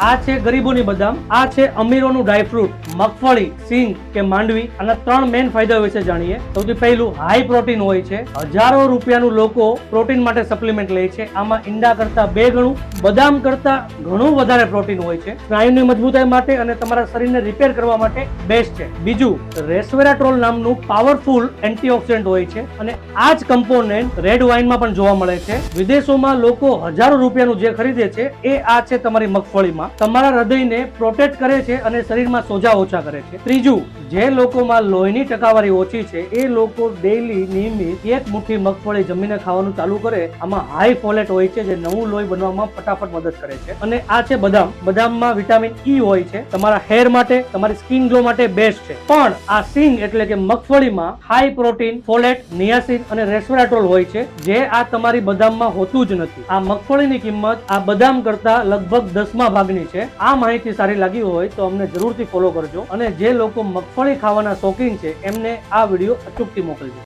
આ છે ગરીબોની બદામ, આ છે અમીરોનું ડ્રાયફ્રૂટ, મગફળી, સિંગ કે માંડવી. આના ત્રણ મેઇન ફાયદા વિશે જાણીએ. સૌથી પહેલું, હાઈ પ્રોટીન હોય છે. હજારો રૂપિયાનું લોકો પ્રોટીન માટે સપ્લિમેન્ટ લે છે. આમાં ઈંડા કરતા 2 ગણું, બદામ કરતા ઘણું વધારે પ્રોટીન હોય છે. સ્નાયુની મજબૂતાઈ માટે અને તમારા શરીરને રિપેર કરવા માટે બેસ્ટ છે. બીજું, રેસ્વેરાટ્રોલ નામનું પાવરફુલ એન્ટીઓક્સિડન્ટ હોય છે અને આ જ કમ્પોનેન્ટ રેડ વાઇનમાં પણ જોવા મળે છે. વિદેશોમાં લોકો હજારો રૂપિયાનું જે ખરીદે છે એ આ છે તમારી મગફળીમાં. તમારા હૃદયને પ્રોટેક્ટ કરે છે અને શરીરમાં સોજા ઓછા કરે છે. ત્રીજું, જે લોકોમાં લોહીની ટકાવારી ઓછી છે એ લોકો ડેઈલી નિયમિત 1 મુઠ્ઠી મગફળી જમીને ખાવાનું ચાલુ કરે. આમાં હાઈ ફોલેટ હોય છે જે નવું લોહી બનવામાં ફટાફટ મદદ કરે છે. અને આ છે બદામ. બદામમાં વિટામિન ઈ હોય છે, તમારા હેર માટે, તમારી સ્કિન ગ્લો માટે બેસ્ટ છે. પણ આ સિંગ એટલે કે મગફળીમાં હાઈ પ્રોટીન, ફોલેટ, નિયાસિન અને રેસ્વેરાટ્રોલ હોય છે જે આ તમારી બદામમાં હોતું જ નથી. આ મગફળીની કિંમત આ બદામ કરતા લગભગ 10મા ભાગની છે. આ માહિતી સારી લાગી હોય તો અમને જરૂરથી ફોલો કરજો અને જે લોકો મગફળી ખાવાના શોખીન છે એમને આ વિડીયો અચૂકથી મોકલજો.